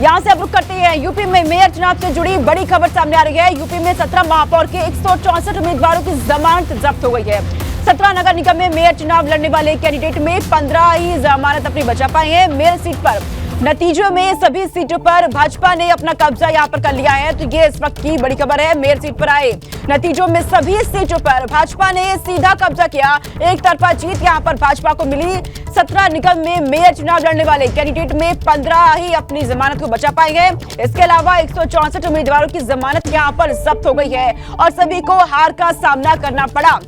यहाँ से अब रुक करते हैं यूपी में मेयर चुनाव से जुड़ी बड़ी खबर सामने आ रही है। यूपी में 17 महापौर के 164 उम्मीदवारों की जमानत जब्त हो गई है। 17 नगर निगम में मेयर चुनाव लड़ने वाले कैंडिडेट में 15 ही जमानत अपनी बचा पाए हैं। मेयर सीट पर नतीजों में सभी सीटों पर भाजपा ने अपना कब्जा यहां पर कर लिया है, तो ये इस वक्त की बड़ी खबर है। मेयर सीट पर आए नतीजों में सभी सीटों पर भाजपा ने सीधा कब्जा किया। एक तरफा जीत यहां पर भाजपा को मिली। 17 निगम में मेयर चुनाव लड़ने वाले कैंडिडेट में 15 ही अपनी जमानत को बचा पाएंगे। इसके अलावा 164 उम्मीदवारों की जमानत यहां पर जब्त हो गई है और सभी को हार का सामना करना पड़ा।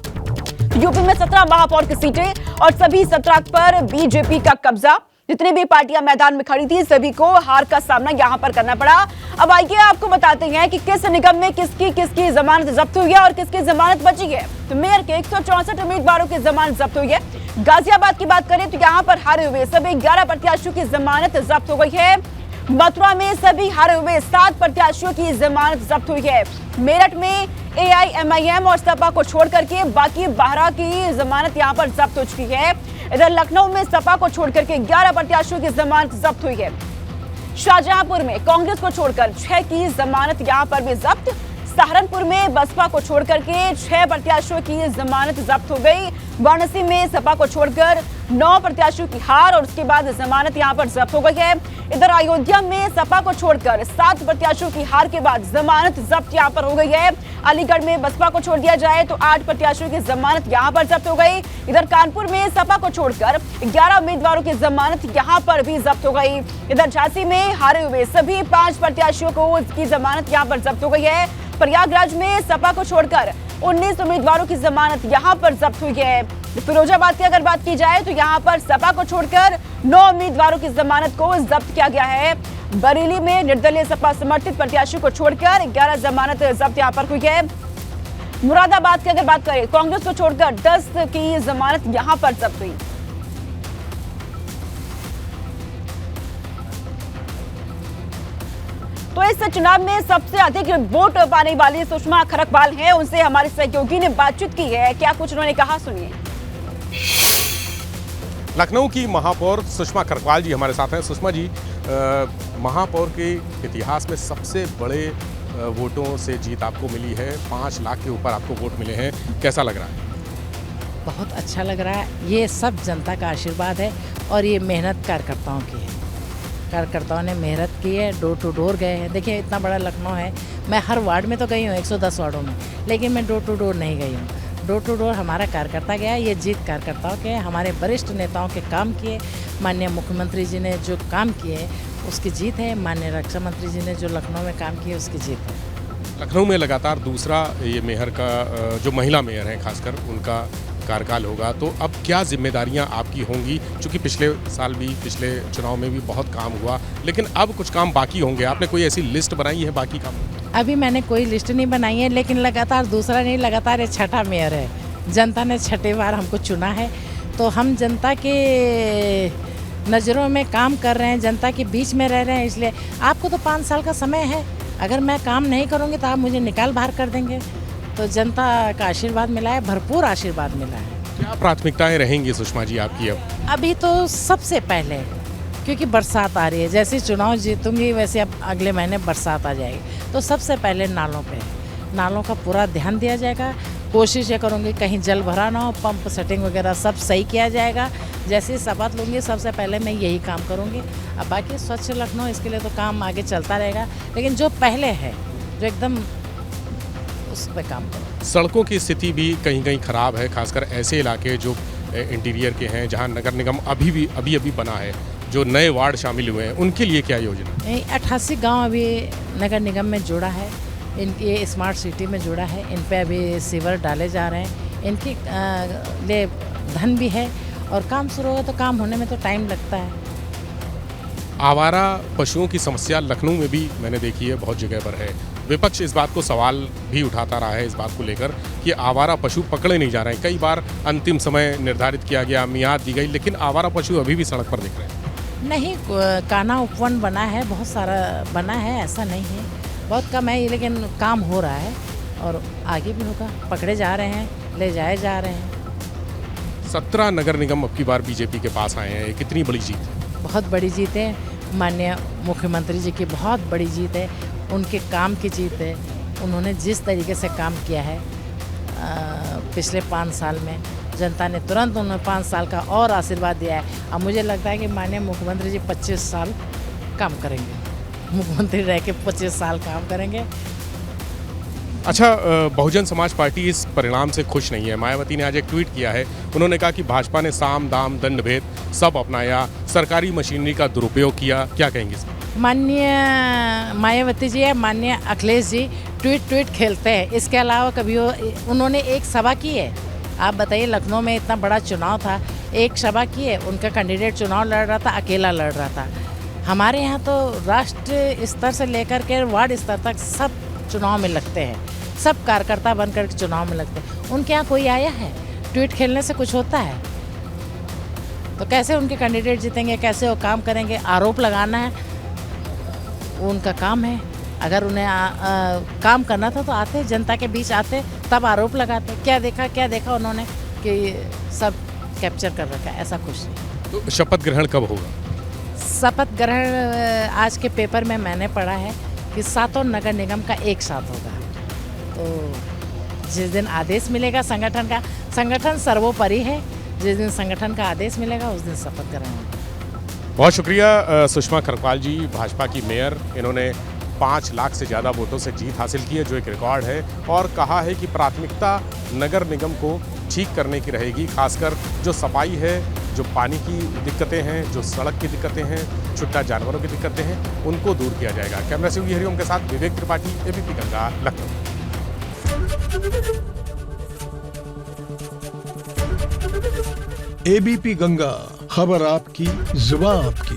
यूपी में 17 महापौर की सीटें और सभी 17 पर बीजेपी का कब्जा। जितनी भी पार्टियां मैदान में खड़ी थी सभी को हार का सामना यहां पर करना पड़ा। अब आइए आपको बताते हैं कि किस निगम में किसकी जमानत जब्त हुई है और किसकी जमानत बची है। तो मेयर के 164 उम्मीदवारों की जमानत जब्त हुई है। गाजियाबाद की बात करें तो यहां पर हारे हुए सभी 11 प्रत्याशियों की जमानत जब्त हो गई है। मथुरा में सभी हारे हुए 7 प्रत्याशियों की जमानत जब्त हुई है। मेरठ में AIMIM और सपा को छोड़ करके बाकी 12 की जमानत यहां पर जब्त हो चुकी है। इधर लखनऊ में सपा को छोड़ करके 11 प्रत्याशियों की जमानत जब्त हुई है। शाहजहांपुर में कांग्रेस को छोड़कर 6 की जमानत यहां पर भी जब्त। सहारनपुर में बसपा को छोड़ करके 6 प्रत्याशियों की जमानत जब्त हो गई। वाराणसी में सपा को छोड़कर 9 प्रत्याशियों की हार और उसके बाद जमानत यहां पर जब्त हो गई है। इधर अयोध्या में सपा को छोड़कर 7 प्रत्याशियों की हार के बाद जमानत जब्त यहां पर हो गई है। अलीगढ़ में बसपा को छोड़ दिया जाए तो 8 प्रत्याशियों की जमानत यहां पर जब्त हो गई। इधर कानपुर में सपा को छोड़कर 11 उम्मीदवारों की जमानत यहां पर भी जब्त हो गई। इधर झांसी में हारे हुए सभी 5 प्रत्याशियों को उसकी जमानत यहां पर जब्त हो गई है। प्रयागराज में सपा को छोड़कर 19 उम्मीदवारों की जमानत यहां पर जब्त हुई है। फिरोजाबाद की अगर बात की जाए तो यहां पर सपा को छोड़कर 9 उम्मीदवारों की जमानत को जब्त किया गया है। बरेली में निर्दलीय सपा समर्थित प्रत्याशी को छोड़कर 11 जमानत जब्त यहां पर हुई है। मुरादाबाद की अगर बात करें कांग्रेस को छोड़कर 10 की जमानत यहां पर जब्त हुई। तो इस चुनाव में सबसे अधिक वोट पाने वाली सुषमा खरकवाल हैं। उनसे हमारे सहयोगी ने बातचीत की है, क्या कुछ उन्होंने कहा सुनिए। लखनऊ की महापौर सुषमा खरकवाल जी हमारे साथ हैं। सुषमा जी, महापौर के इतिहास में सबसे बड़े वोटों से जीत आपको मिली है। 5 लाख के ऊपर आपको वोट मिले हैं, कैसा लग रहा है? बहुत अच्छा लग रहा है। ये सब जनता का आशीर्वाद है और ये मेहनत कार्यकर्ताओं की है। कार्यकर्ताओं ने मेहनत की है, डोर टू डोर गए हैं। देखिए इतना बड़ा लखनऊ है, मैं हर वार्ड में तो गई हूँ 110 वार्डों में, लेकिन मैं डोर टू डोर नहीं गई हूँ। डोर टू डोर हमारा कार्यकर्ता गया है। ये जीत कार्यकर्ताओं के है, हमारे वरिष्ठ नेताओं के काम किए। माननीय मुख्यमंत्री जी ने जो काम किए उसकी जीत है। माननीय रक्षा मंत्री जी ने जो लखनऊ में काम किए उसकी जीत है। लखनऊ में लगातार दूसरा ये मेयर का जो महिला मेयर हैं खासकर उनका कार्यकाल होगा, तो अब क्या जिम्मेदारियां आपकी होंगी? क्योंकि पिछले साल भी, पिछले चुनाव में भी बहुत काम हुआ, लेकिन अब कुछ काम बाकी होंगे। आपने कोई ऐसी लिस्ट बनाई है बाकी काम? अभी मैंने कोई लिस्ट नहीं बनाई है, लेकिन लगातार दूसरा नहीं, लगातार ये 6ठा मेयर है। जनता ने 6ठे बार हमको चुना है, तो हम जनता के नज़रों में काम कर रहे हैं, जनता के बीच में रह रहे हैं। इसलिए आपको तो 5 साल का समय है, अगर मैं काम नहीं करूँगी तो आप मुझे निकाल बाहर कर देंगे। तो जनता का आशीर्वाद मिला है, भरपूर आशीर्वाद मिला है। क्या प्राथमिकताएं रहेंगी सुषमा जी आपकी अब? अभी तो सबसे पहले, क्योंकि बरसात आ रही है, जैसे चुनाव जीतूंगी वैसे अब अगले महीने बरसात आ जाएगी, तो सबसे पहले नालों का पूरा ध्यान दिया जाएगा। कोशिश ये करूँगी कहीं जल भरा ना हो, पंप सेटिंग वगैरह सब सही किया जाएगा। जैसे ही शपथ लूँगी सबसे पहले मैं यही काम करूँगी। अब बाकी स्वच्छ लखनऊ, इसके लिए तो काम आगे चलता रहेगा, लेकिन जो पहले है जो एकदम उस पर काम करो। सड़कों की स्थिति भी कहीं कहीं खराब है, खासकर ऐसे इलाके जो इंटीरियर के हैं जहां नगर निगम अभी बना है, जो नए वार्ड शामिल हुए हैं, उनके लिए क्या योजना? 88 गांव अभी नगर निगम में जुड़ा है, इनके स्मार्ट सिटी में जुड़ा है। इन पे अभी सीवर डाले जा रहे हैं, इनके लिए धन भी है और काम शुरू होगा तो काम होने में तो टाइम लगता है। आवारा पशुओं की समस्या लखनऊ में भी मैंने देखी है, बहुत जगह पर है। विपक्ष इस बात को सवाल भी उठाता रहा है इस बात को लेकर कि आवारा पशु पकड़े नहीं जा रहे हैं। कई बार अंतिम समय निर्धारित किया गया, मियाद दी गई, लेकिन आवारा पशु अभी भी सड़क पर दिख रहे हैं। नहीं, कान्हा उपवन बना है, बहुत सारा बना है, ऐसा नहीं है, बहुत कम है, लेकिन काम हो रहा है और आगे भी होगा। पकड़े जा रहे हैं, ले जाए जा रहे हैं। 17 नगर निगम अब की बार बीजेपी के पास आए हैं, कितनी बड़ी जीत? बहुत बड़ी जीत है। माननीय मुख्यमंत्री जी की बहुत बड़ी जीत है, उनके काम की जीत है। उन्होंने जिस तरीके से काम किया है पिछले 5 साल में, जनता ने तुरंत उन्हें 5 साल का और आशीर्वाद दिया है। अब मुझे लगता है कि माननीय मुख्यमंत्री जी 25 साल काम करेंगे, मुख्यमंत्री रह के 25 साल काम करेंगे। अच्छा, बहुजन समाज पार्टी इस परिणाम से खुश नहीं है। मायावती ने आज एक ट्वीट किया है। उन्होंने कहा कि भाजपा ने साम दाम दंड भेद सब अपनाया, सरकारी मशीनरी का दुरुपयोग किया। क्या कहेंगे इसमें? माननीय मायावती जी है, माननीय अखिलेश जी ट्वीट खेलते हैं। इसके अलावा कभी उन्होंने एक सभा की है? आप बताइए, लखनऊ में इतना बड़ा चुनाव था, एक सभा की है? उनका कैंडिडेट चुनाव लड़ रहा था, अकेला लड़ रहा था। हमारे यहाँ तो राष्ट्र स्तर से लेकर के वार्ड स्तर तक सब चुनाव में लगते हैं, सब कार्यकर्ता बनकर के चुनाव में लगते हैं। उनके यहाँ कोई आया है? ट्वीट खेलने से कुछ होता है? तो कैसे उनके कैंडिडेट जीतेंगे, कैसे वो काम करेंगे? आरोप लगाना है वो उनका काम है। अगर उन्हें काम करना था तो आते, जनता के बीच आते, तब आरोप लगाते। क्या देखा उन्होंने कि सब कैप्चर कर रखा है? ऐसा कुछ नहीं। तो शपथ ग्रहण कब होगा? शपथ ग्रहण आज के पेपर में मैंने पढ़ा है कि 7 नगर निगम का एक साथ होगा। तो जिस दिन आदेश मिलेगा संगठन का, संगठन सर्वोपरि है, जिस दिन संगठन का आदेश मिलेगा उस दिन शपथ ग्रहण होगा। बहुत शुक्रिया सुषमा खरपाल जी, भाजपा की मेयर। इन्होंने 5 लाख से ज़्यादा वोटों से जीत हासिल की है, जो एक रिकॉर्ड है, और कहा है कि प्राथमिकता नगर निगम को ठीक करने की रहेगी। खासकर जो सफाई है, जो पानी की दिक्कतें हैं, जो सड़क की दिक्कतें हैं, छुट्टा जानवरों की दिक्कतें हैं, उनको दूर किया जाएगा। कैमरा से हरिओम के साथ विवेक त्रिपाठी, एबीपी गंगा, लखनऊ। एबीपी गंगा, खबर आपकी, जुबान आपकी।